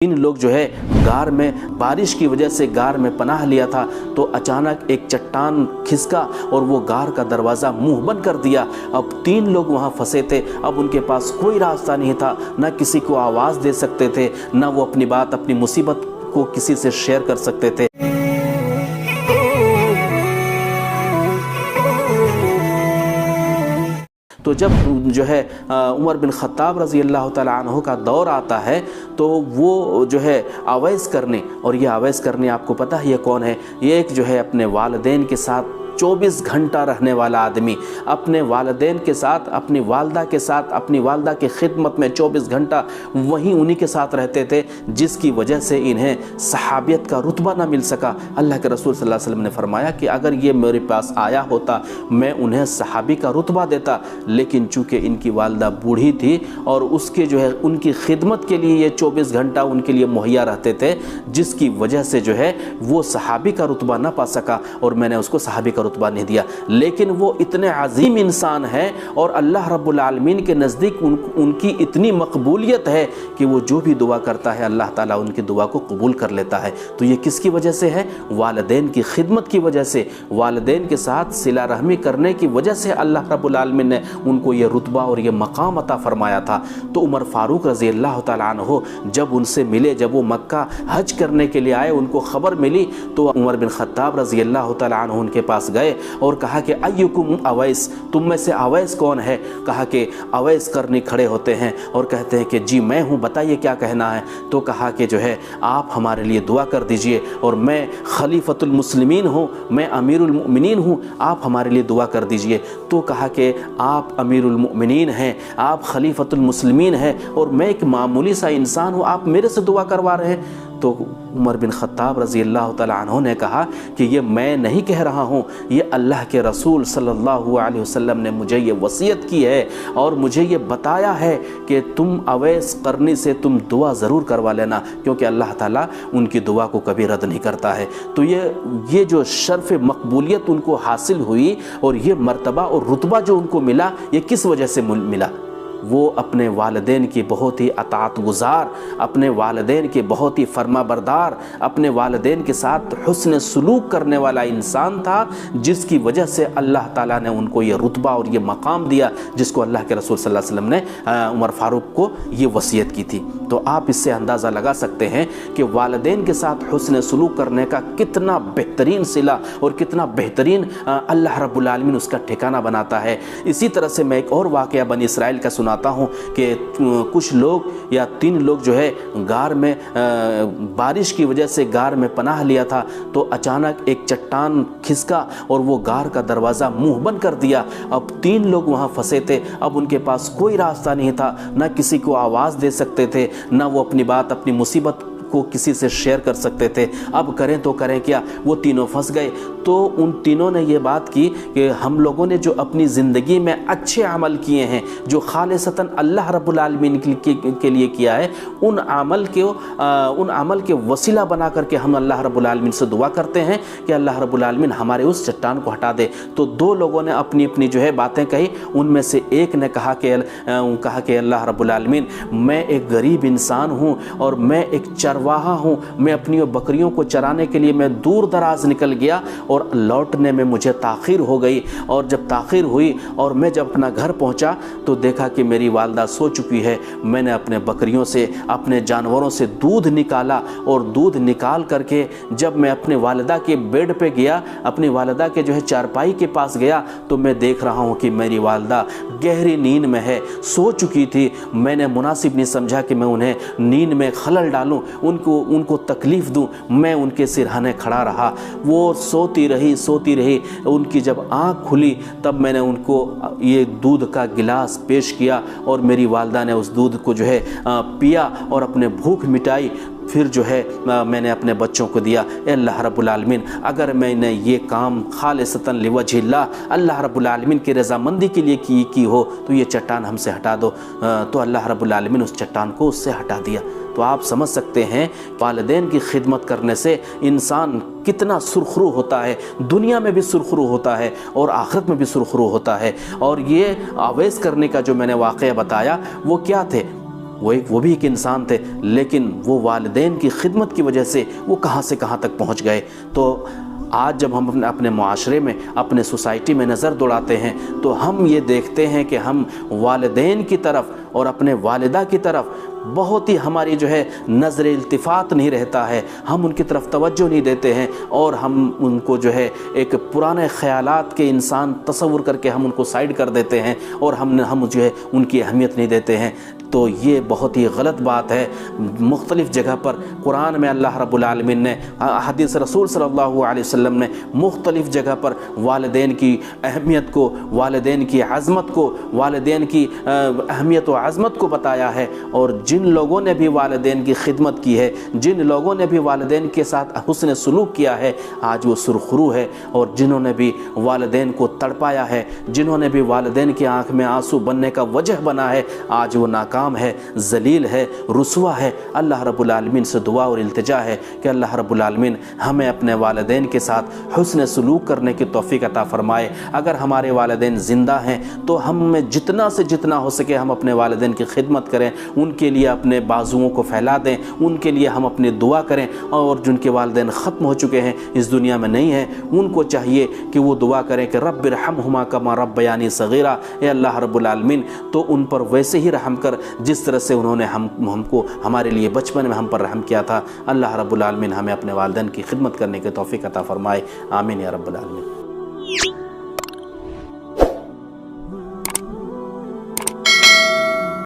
تین لوگ جو ہے غار میں بارش کی وجہ سے غار میں پناہ لیا تھا تو اچانک ایک چٹان کھسکا اور وہ غار کا دروازہ منہ بند کر دیا۔ اب تین لوگ وہاں پھنسے تھے، اب ان کے پاس کوئی راستہ نہیں تھا، نہ کسی کو آواز دے سکتے تھے، نہ وہ اپنی بات اپنی مصیبت کو کسی سے شیئر کر سکتے تھے۔ تو جب جو ہے عمر بن خطاب رضی اللہ تعالیٰ عنہ کا دور آتا ہے تو وہ جو ہے اویس کرنی، اور یہ اویس کرنی آپ کو پتہ ہے یہ کون ہے؟ یہ ایک جو ہے اپنے والدین کے ساتھ 24 گھنٹہ رہنے والا آدمی، اپنے والدین کے ساتھ، اپنی والدہ کے ساتھ، اپنی والدہ کی خدمت میں 24 گھنٹہ وہیں انہی کے ساتھ رہتے تھے، جس کی وجہ سے انہیں صحابیت کا رتبہ نہ مل سکا۔ اللہ کے رسول صلی اللہ علیہ وسلم نے فرمایا کہ اگر یہ میرے پاس آیا ہوتا میں انہیں صحابی کا رتبہ دیتا، لیکن چونکہ ان کی والدہ بوڑھی تھی اور اس کے جو ہے ان کی خدمت کے لیے یہ 24 گھنٹہ ان کے لیے مہیا رہتے تھے، جس کی وجہ سے جو ہے وہ صحابی کا رتبہ نہ پا سکا اور میں نے اس کو صحابی کا رتبہ نہیں دیا۔ لیکن وہ اتنے عظیم انسان ہیں اور اللہ رب العالمین کے نزدیک ان کی اتنی مقبولیت ہے کہ وہ جو بھی دعا کرتا ہے اللہ تعالیٰ ان کی دعا کو قبول کر لیتا ہے۔ تو یہ کس کی وجہ سے ہے؟ والدین کی خدمت کی وجہ سے، والدین کے ساتھ صلہ رحمی کرنے کی وجہ سے اللہ رب العالمین نے ان کو یہ رتبہ اور یہ مقام عطا فرمایا تھا۔ تو عمر فاروق رضی اللہ تعالیٰ عنہ جب ان سے ملے، جب وہ مکہ حج کرنے کے لیے آئے، ان کو خبر ملی تو عمر بن خطاب رضی اللہ تعالیٰ عنہ ان کے پاس گئے اور کہا کہ ایکم اویس، تم میں سے اویس کون ہے؟ کہا کہ اویس کرنی کھڑے ہوتے ہیں اور کہتے ہیں کہ جی میں ہوں، بتائیے کیا کہنا ہے؟ تو کہا کہ جو ہے آپ ہمارے لیے دعا کر دیجئے، اور میں خلیفۃ المسلمین ہوں، میں امیر المؤمنین ہوں، آپ ہمارے لیے دعا کر دیجئے۔ تو کہا کہ آپ امیر المؤمنین ہیں، آپ خلیفۃ المسلمین ہیں، اور میں ایک معمولی سا انسان ہوں، آپ میرے سے دعا کروا رہے ہیں؟ تو عمر بن خطاب رضی اللہ تعالیٰ عنہ نے کہا کہ یہ میں نہیں کہہ رہا ہوں، یہ اللہ کے رسول صلی اللہ علیہ وسلم نے مجھے یہ وصیت کی ہے اور مجھے یہ بتایا ہے کہ تم اویس قرنی سے تم دعا ضرور کروا لینا، کیونکہ اللہ تعالیٰ ان کی دعا کو کبھی رد نہیں کرتا ہے۔ تو یہ جو شرف مقبولیت ان کو حاصل ہوئی اور یہ مرتبہ اور رتبہ جو ان کو ملا، یہ کس وجہ سے ملا؟ وہ اپنے والدین کی بہت ہی اطاعت گزار، اپنے والدین کے بہت ہی فرما بردار، اپنے والدین کے ساتھ حسن سلوک کرنے والا انسان تھا، جس کی وجہ سے اللہ تعالیٰ نے ان کو یہ رتبہ اور یہ مقام دیا، جس کو اللہ کے رسول صلی اللہ علیہ وسلم نے عمر فاروق کو یہ وصیت کی تھی۔ تو آپ اس سے اندازہ لگا سکتے ہیں کہ والدین کے ساتھ حسن سلوک کرنے کا کتنا بہترین صلہ اور کتنا بہترین اللہ رب العالمین اس کا ٹھکانہ بناتا ہے۔ اسی طرح سے میں ایک اور واقعہ بنی اسرائیل کا سناتا ہوں کہ کچھ لوگ یا تین لوگ جو ہے غار میں بارش کی وجہ سے غار میں پناہ لیا تھا تو اچانک ایک چٹان کھسکا اور وہ غار کا دروازہ منہ بند کر دیا۔ اب تین لوگ وہاں پھنسے تھے، اب ان کے پاس کوئی راستہ نہیں تھا، نہ کسی کو آواز دے سکتے تھے، نہ وہ اپنی بات اپنی مصیبت کو کسی سے شیئر کر سکتے تھے۔ اب کریں تو کریں کیا؟ وہ تینوں پھنس گئے۔ تو ان تینوں نے یہ بات کی کہ ہم لوگوں نے جو اپنی زندگی میں اچھے عمل کیے ہیں، جو خالصتاً اللہ رب العالمین کے لیے کیا ہے، ان عمل کے وسیلہ بنا کر کے ہم اللہ رب العالمین سے دعا کرتے ہیں کہ اللہ رب العالمین ہمارے اس چٹان کو ہٹا دے۔ تو دو لوگوں نے اپنی اپنی جو ہے باتیں کہی، ان میں سے ایک نے کہا کہ اللہ رب العالمین، میں ایک غریب انسان ہوں اور میں ایک چرواہا ہوں، میں اپنی بکریوں کو چرانے کے لیے میں دور دراز نکل گیا اور لوٹنے میں مجھے تاخیر ہو گئی، اور جب تاخیر ہوئی اور میں جب اپنا گھر پہنچا تو دیکھا کہ میری والدہ سو چکی ہے۔ میں نے اپنے بکریوں سے، اپنے جانوروں سے دودھ نکالا، اور دودھ نکال کر کے جب میں اپنے والدہ کے بیڈ پہ گیا، اپنی والدہ کے جو ہے چارپائی کے پاس گیا تو میں دیکھ رہا ہوں کہ میری والدہ گہری نیند میں ہے، سو چکی تھی۔ میں نے مناسب نہیں سمجھا کہ میں انہیں نیند میں خلل ڈالوں، ان کو تکلیف دوں۔ میں ان کے سرہانے کھڑا رہا، وہ سوتی رہی۔ ان کی جب آنکھ کھلی تب میں نے ان کو یہ دودھ کا گلاس پیش کیا اور میری والدہ نے اس دودھ کو جو ہے پیا اور اپنے بھوک مٹائی۔ پھر جو ہے میں نے اپنے بچوں کو دیا۔ اے اللہ رب العالمین، اگر میں نے یہ کام خالصتاً لوجہ اللہ رب العالمین کی رضامندی کے لیے کی ہو تو یہ چٹان ہم سے ہٹا دو۔ تو اللہ رب العالمین اس چٹان کو اس سے ہٹا دیا۔ تو آپ سمجھ سکتے ہیں والدین کی خدمت کرنے سے انسان کتنا سرخرو ہوتا ہے، دنیا میں بھی سرخرو ہوتا ہے اور آخرت میں بھی سرخرو ہوتا ہے۔ اور یہ اویس کرنے کا جو میں نے واقعہ بتایا وہ کیا تھے؟ وہ بھی ایک انسان تھے، لیکن وہ والدین کی خدمت کی وجہ سے وہ کہاں سے کہاں تک پہنچ گئے۔ تو آج جب ہم اپنے معاشرے میں، اپنے سوسائٹی میں نظر دوڑاتے ہیں تو ہم یہ دیکھتے ہیں کہ ہم والدین کی طرف اور اپنے والدہ کی طرف بہت ہی ہماری جو ہے نظر التفات نہیں رہتا ہے، ہم ان کی طرف توجہ نہیں دیتے ہیں، اور ہم ان کو جو ہے ایک پرانے خیالات کے انسان تصور کر کے ہم ان کو سائڈ کر دیتے ہیں، اور ہم جو ہے ان کی اہمیت نہیں دیتے ہیں۔ تو یہ بہت ہی غلط بات ہے۔ مختلف جگہ پر قرآن میں اللہ رب العالمین نے، حدیث رسول صلی اللہ علیہ وسلم نے مختلف جگہ پر والدین کی اہمیت کو، والدین کی عظمت کو، والدین کی اہمیت و عظمت کو بتایا ہے، اور جن لوگوں نے بھی والدین کی خدمت کی ہے، جن لوگوں نے بھی والدین کے ساتھ حسن سلوک کیا ہے، آج وہ سرخرو ہے، اور جنہوں نے بھی والدین کو تڑپایا ہے، جنہوں نے بھی والدین کی آنکھ میں آنسو بننے کا وجہ بنا ہے، آج وہ ناکام ہے، ذلیل ہے، رسوا ہے۔ اللہ رب العالمین سے دعا اور التجا ہے کہ اللہ رب العالمین ہمیں اپنے والدین کے ساتھ حسن سلوک کرنے کی توفیق عطا فرمائے۔ اگر ہمارے والدین زندہ ہیں تو ہم میں جتنا سے جتنا ہو سکے ہم اپنے والدین کی خدمت کریں، ان کے لیے اپنے بازوؤں کو پھیلا دیں، ان کے لیے ہم اپنی دعا کریں، اور جن کے والدین ختم ہو چکے ہیں، اس دنیا میں نہیں ہیں، ان کو چاہیے کہ وہ دعا کریں کہ رب ارحمہما کما ربیانی صغیرا، اے اللہ رب العالمین تو ان پر ویسے ہی رحم کر جس طرح سے انہوں نے ہم کو ہمارے لیے بچپن میں ہم پر رحم کیا تھا۔ اللہ رب العالمین ہمیں اپنے والدین کی خدمت کرنے کی توفیق عطا فرمائے، آمین یا رب العالمین۔